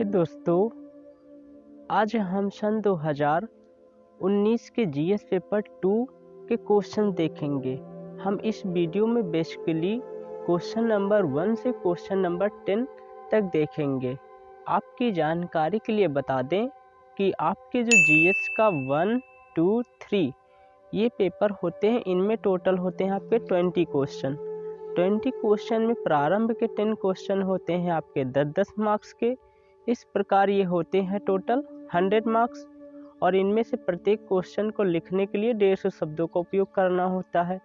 हे दोस्तों, आज हम सन 2019 के जीएस पेपर 2 के क्वेश्चन देखेंगे। हम इस वीडियो में बेसिकली क्वेश्चन नंबर 1 से क्वेश्चन नंबर 10 तक देखेंगे। आपकी जानकारी के लिए बता दें कि आपके जो जीएस का 1, 2, 3 ये पेपर होते हैं, इनमें टोटल होते हैं आपके 20 क्वेश्चन। 20 क्वेश्चन में प्रारंभ के 10 क्वेश्चन होते हैं आपके 10-10 मार्क्स के। इस प्रकार ये होते हैं टोटल 100 मार्क्स, और इनमें से प्रत्येक क्वेश्चन को लिखने के लिए 150 शब्दों का उपयोग करना होता है।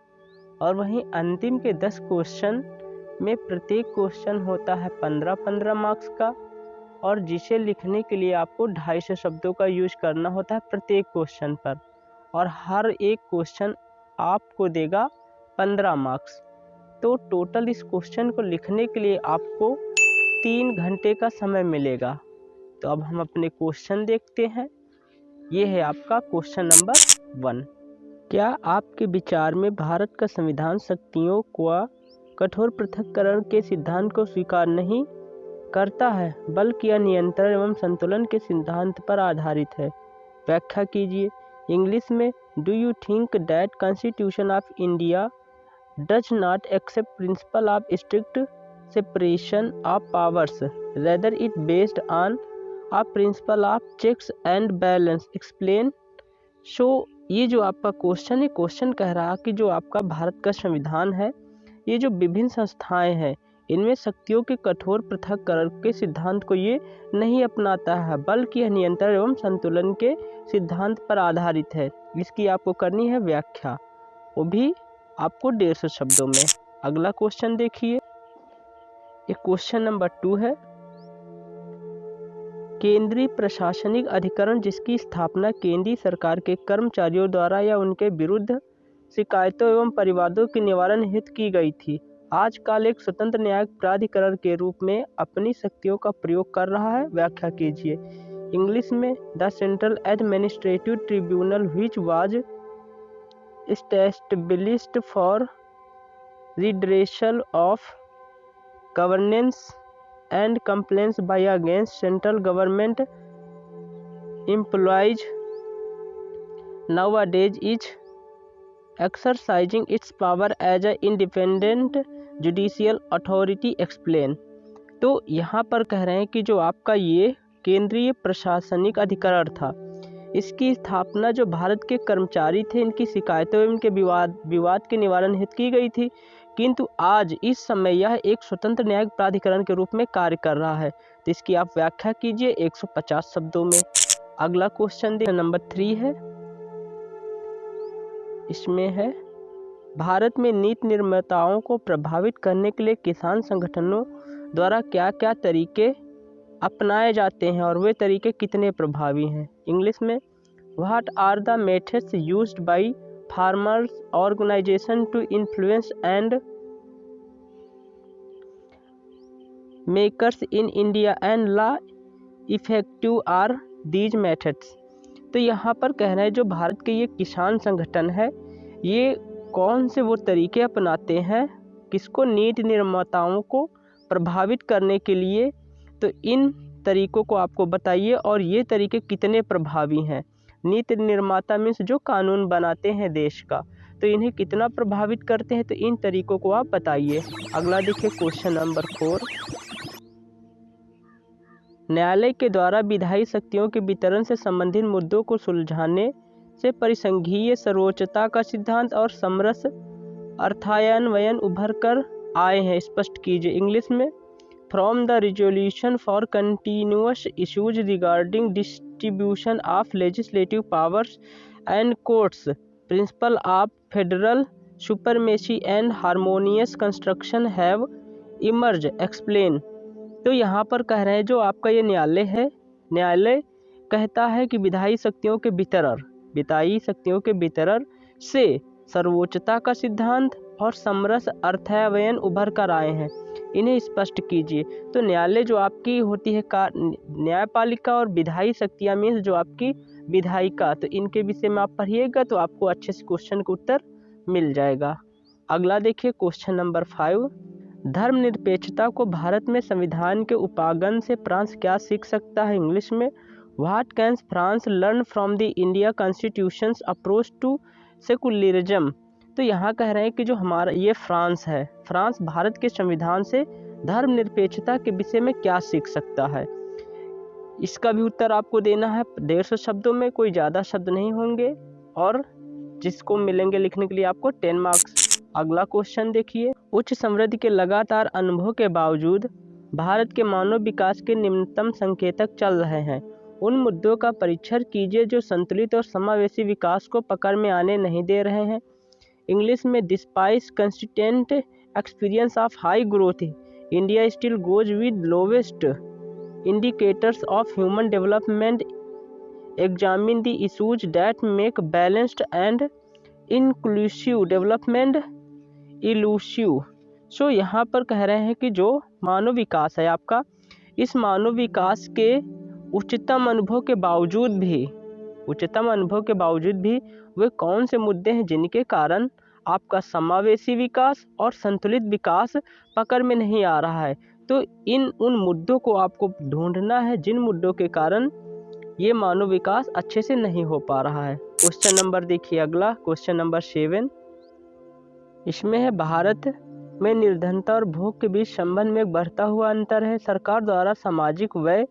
और वहीं अंतिम के 10 क्वेश्चन में प्रत्येक क्वेश्चन होता है 15-15 मार्क्स का, और जिसे लिखने के लिए आपको 250 शब्दों का यूज करना होता है प्रत्येक क्वेश्चन पर, और हर एक क्वेश्चन आपको देगा 15 मार्क्स। तो टोटल इस क्वेश्चन को लिखने के लिए आपको 3 घंटे का समय मिलेगा। तो अब हम अपने क्वेश्चन देखते हैं। ये है आपका क्वेश्चन नंबर 1। क्या आपके विचार में भारत का संविधान शक्तियों का कठोर पृथक्करण के सिद्धांत को स्वीकार नहीं करता है, बल्कि यह नियंत्रण एवं संतुलन के सिद्धांत पर आधारित है? व्याख्या कीजिए। इंग्लिश में, do you think that constitution of India does not accept principle of strict separation of powers, rather it based on a principle of checks and balance, explain। सो ये जो आपका क्वेश्चन है, क्वेश्चन कह रहा कि जो आपका भारत का संविधान है, ये जो विभिन्न संस्थाएं हैं, इनमें शक्तियों के कठोर पृथक्करण के सिद्धांत को ये नहीं अपनाता है, बल्कि यह नियंत्रण एवं संतुलन के सिद्धांत पर आधारित है। इसकी आपको करनी है व्याख्या, वो भी आपको 150 शब्दों में। अगला क्वेश्चन देखिए। ये क्वेश्चन नंबर 2 है। केंद्रीय प्रशासनिक अधिकरण जिसकी स्थापना केंद्रीय सरकार के कर्मचारियों द्वारा या उनके विरुद्ध शिकायतों एवं परिवादों के निवारण हेतु की गई थी, आजकल एक स्वतंत्र न्यायिक प्राधिकरण के रूप में अपनी शक्तियों का प्रयोग कर रहा है। व्याख्या कीजिए। इंग्लिश में, the central administrative tribunal which was established for redressal of governance and complaints by against central government employees nowadays is exercising its power as an independent judicial authority, explain। तो यहाँ पर कह रहे हैं कि जो आपका ये केंद्रीय प्रशासनिक अधिकरण था, इसकी स्थापना जो भारत के कर्मचारी थे, इनकी शिकायतों एवं इनके विवाद के निवारण हेतु की गई थी, किंतु आज इस समय यह एक स्वतंत्र न्यायिक प्राधिकरण के रूप में कार्य कर रहा है। तो इसकी आप व्याख्या कीजिए 150 शब्दों में। अगला क्वेश्चन नंबर 3 है। इसमें है, भारत में नीति निर्माताओं को प्रभावित करने के लिए किसान संगठनों द्वारा क्या क्या तरीके अपनाए जाते हैं, और वे तरीके कितने प्रभावी हैं? इंग्लिश में, what are the methods used by farmers organization to influence and makers in India and law effective are these methods। तो यहाँ पर कह रहे हैं जो भारत के ये किसान संगठन है, ये कौन से वो तरीके अपनाते हैं किसको, नीति निर्माताओं को प्रभावित करने के लिए। तो इन तरीकों को आपको बताइए, और ये तरीके कितने प्रभावी हैं। नीति निर्माता मीन्स जो कानून बनाते हैं देश का, तो इन्हें कितना प्रभावित करते हैं, तो इन तरीकों को आप बताइए। अगला देखिए क्वेश्चन नंबर 4। न्यायालय के द्वारा विधायी शक्तियों के वितरण से संबंधित मुद्दों को सुलझाने से परिसंघीय सर्वोच्चता का सिद्धांत और समरस अर्थान्वयन उभर कर आए हैं, स्पष्ट कीजिए। इंग्लिश में, From the resolution for continuous issues regarding distribution of legislative powers and courts, principle of federal supremacy and harmonious construction have emerged, explain। तो यहाँ पर कह रहे हैं जो आपका ये न्यायालय है, न्यायालय कहता है कि विधायी शक्तियों के वितरण से सर्वोच्चता का सिद्धांत और समरस अर्थान्वयन उभर कर आए हैं, इन्हें स्पष्ट कीजिए। तो न्यायालय जो आपकी होती है न्यायपालिका, और विधायी शक्तियाँ मीन्स जो आपकी विधायिका, तो इनके विषय में आप पढ़िएगा तो आपको अच्छे से क्वेश्चन का उत्तर मिल जाएगा। अगला देखिए क्वेश्चन नंबर 5। धर्मनिरपेक्षता को भारत में संविधान के उपागम से फ्रांस क्या सीख सकता है? इंग्लिश में what can France learn from the India constitution's approach to secularism. तो यहाँ कह रहे हैं कि जो हमारा ये फ्रांस है, फ्रांस भारत के संविधान से धर्मनिरपेक्षता के विषय में क्या सीख सकता है। इसका भी उत्तर आपको देना है 150 शब्दों में, कोई ज़्यादा शब्द नहीं होंगे और जिसको मिलेंगे लिखने के लिए आपको 10 मार्क्स। अगला क्वेश्चन देखिए, उच्च समृद्धि के लगातार अनुभव के बावजूद भारत के मानव विकास के निम्नतम संकेतक चल रहे हैं। उन मुद्दों का परीक्षण कीजिए जो संतुलित और समावेशी विकास को पकड़ में आने नहीं दे रहे हैं। इंग्लिश में despite consistent experience of high growth, India still goes with lowest indicators of human development, examine the issues that make balanced and inclusive development elusive। सो यहाँ पर कह रहे हैं कि जो मानव विकास है आपका, इस मानव विकास के उच्चतम अनुभव के बावजूद भी वे कौन से मुद्दे हैं जिनके कारण आपका समावेशी विकास और संतुलित विकास पकड़ में नहीं आ रहा है। तो उन मुद्दों को आपको ढूंढना है जिन मुद्दों के कारण ये मानव विकास अच्छे से नहीं हो पा रहा है। क्वेश्चन नंबर देखिए अगला, क्वेश्चन नंबर 7। इसमें है भारत में निर्धनता और भोग के बीच संबंध में एक बढ़ता हुआ अंतर है। सरकार द्वारा सामाजिक व्यय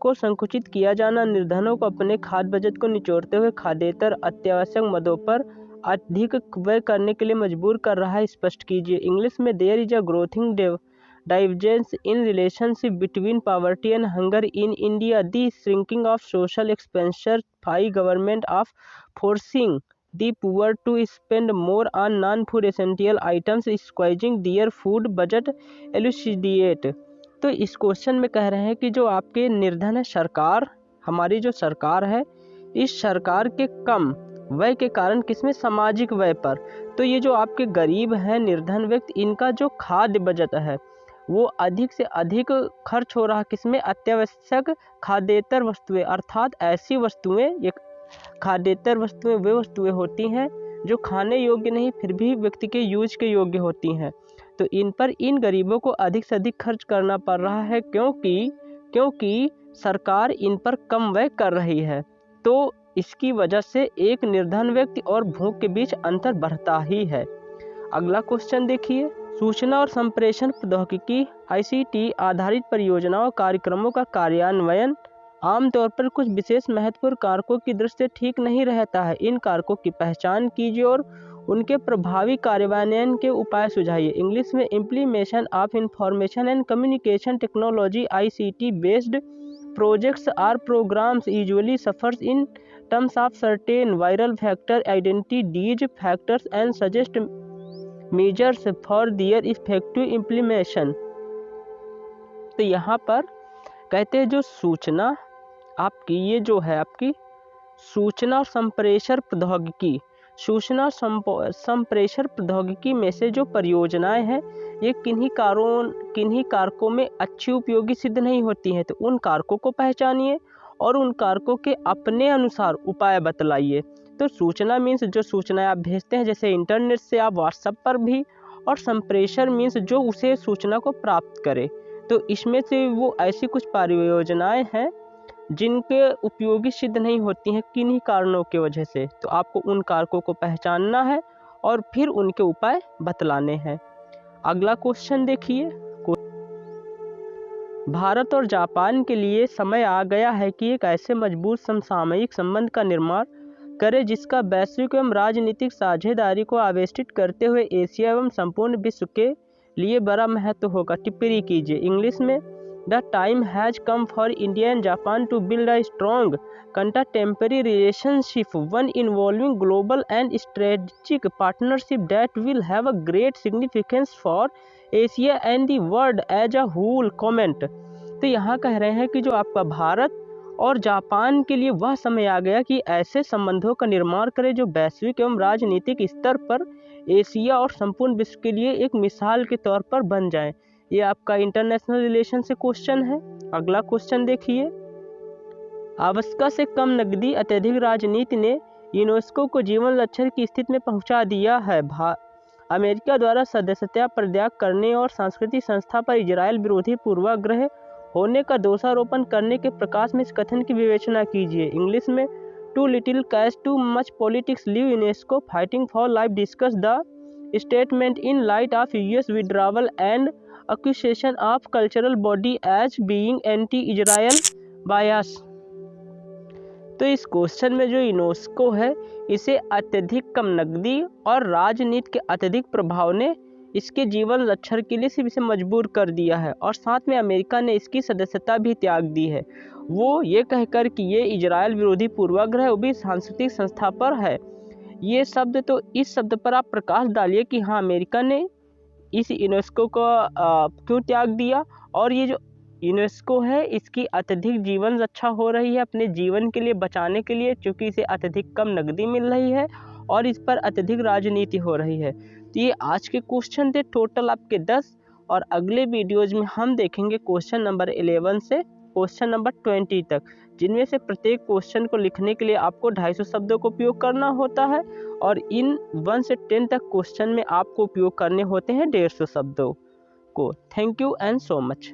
को संकुचित किया जाना निर्धनों को अपने खाद्य बजट को निचोड़ते हुए खाद्येतर अत्यावश्यक मदों पर अधिक व्यय करने के लिए मजबूर कर रहा है। स्पष्ट कीजिए। इंग्लिश में there is a growing divergence in relationship between poverty and hunger in India. The shrinking of social expenditure by government of forcing the poor to spend more on non-food essential items squeezing their food budget elucidate। तो इस question में कह रहे हैं कि जो आपके निर्धन है सरकार, हमारी जो सरकार है, इस सरकार के कम व्यय के कारण किसमें, सामाजिक व्यय पर। तो ये जो आपके गरीब हैं निर्धन व्यक्ति, इनका जो खाद्य बजट है वो अधिक से अधिक खर्च हो रहा किसमें, अत्यावश्यक खाद्येतर वस्तुएं, अर्थात ऐसी वस्तुएं, एक खाद्येतर वस्तुएं वे वस्तुएं होती हैं जो खाने योग्य नहीं फिर भी व्यक्ति के यूज के योग्य होती हैं। तो इन पर इन गरीबों को अधिक से अधिक खर्च करना पड़ रहा है क्योंकि सरकार इन पर कम व्यय कर रही है। तो इसकी वजह से एक निर्धन व्यक्ति और भूख के बीच अंतर बढ़ता ही है। अगला क्वेश्चन देखिए, सूचना और संप्रेषण प्रौद्योगिकी ICT आधारित परियोजनाओं कार्यक्रमों का कार्यान्वयन आमतौर पर कुछ विशेष महत्वपूर्ण कारकों की दृष्टि से ठीक नहीं रहता है। इन कारकों की पहचान कीजिए और उनके प्रभावी कार्यान्वयन के उपाय सुझाइए। इंग्लिश में implementation of information and communication technology ICT based projects are programs usually suffers in terms of certain viral factor identity these factors and suggest measures for their effective implementation. तो यहाँ पर कहते हैं जो सूचना आपकी, ये जो है आपकी सूचना और संप्रेषण प्रौद्योगिकी, सूचना संप्रेषण प्रौद्योगिकी में से जो परियोजनाएं हैं ये किन्हीं कारकों में अच्छी उपयोगी सिद्ध नहीं होती हैं। तो उन कारकों को पहचानिए और उन कारकों के अपने अनुसार उपाय बतलाइए। तो सूचना मीन्स जो सूचनाएं आप भेजते हैं, जैसे इंटरनेट से आप व्हाट्सएप पर भी, और संप्रेषण मीन्स जो उसे सूचना को प्राप्त करे। तो इसमें से वो ऐसी कुछ परियोजनाएं हैं जिनके उपयोगी सिद्ध नहीं होती हैं किन्हीं कारणों की वजह से। तो आपको उन कारकों को पहचानना है और फिर उनके उपाय बतलाने हैं। अगला क्वेश्चन देखिए, भारत और जापान के लिए समय आ गया है कि एक ऐसे मजबूत समसामयिक संबंध का निर्माण करें जिसका वैश्विक एवं राजनीतिक साझेदारी को आवेष्टित करते हुए एशिया एवं संपूर्ण विश्व के लिए बड़ा महत्व होगा। टिप्पणी कीजिए। इंग्लिश में the time has come for India and Japan to build a strong contemporary relationship, one involving global and strategic partnership that will have a great significance for Asia and the world as a whole. Comment. तो यहाँ कह रहे हैं कि जो आपका भारत और Japan के लिए वह समय आ गया कि ऐसे संबंधों का निर्माण करें जो वैश्विक एवं राजनीतिक स्तर पर एशिया और संपूर्ण विश्व के लिए एक मिसाल के तौर पर बन जाएं। ये आपका इंटरनेशनल रिलेशन से क्वेश्चन है। अगला क्वेश्चन देखिए, आवश्यकता से कम नकदी अत्यधिक राजनीति ने यूनेस्को को जीवन लक्ष्य की स्थिति में पहुंचा दिया है। अमेरिका द्वारा सदस्यता प्रत्याग करने और सांस्कृतिक संस्था पर इजराइल विरोधी पूर्वाग्रह होने का दोषारोपण करने के प्रकाश में इस कथन की विवेचना कीजिए। इंग्लिश में too little cash too much politics leave UNESCO fighting for life discuss the statement in light of US withdrawal and accusation of cultural body as being anti-Israel bias। तो इस क्वेश्चन में जो यूनेस्को है इसे अत्यधिक कम नकदी और राजनीति के अत्यधिक प्रभाव ने इसके जीवन रक्षण के लिए सिर्फ इसे मजबूर कर दिया है और साथ में अमेरिका ने इसकी सदस्यता भी त्याग दी है, वो ये कहकर कि ये इजराइल विरोधी पूर्वाग्रह वो भी सांस्कृतिक संस्था पर है। ये शब्द, तो इस शब्द पर आप प्रकाश डालिए कि हाँ अमेरिका ने इस यूनेस्को को क्यों त्याग दिया और ये जो यूनेस्को है इसकी अत्यधिक जीवन रक्षा हो रही है अपने जीवन के लिए बचाने के लिए, क्योंकि इसे अत्यधिक कम नकदी मिल रही है और इस पर अत्यधिक राजनीति हो रही है। तो ये आज के क्वेश्चन थे टोटल आपके 10, और अगले वीडियोज में हम देखेंगे क्वेश्चन नंबर 11 से क्वेश्चन नंबर 20 तक, जिनमें से प्रत्येक क्वेश्चन को लिखने के लिए आपको 250 शब्दों का उपयोग करना होता है और इन 1 से 10 तक क्वेश्चन में आपको उपयोग करने होते हैं 150 शब्दों को। Thank you and so much.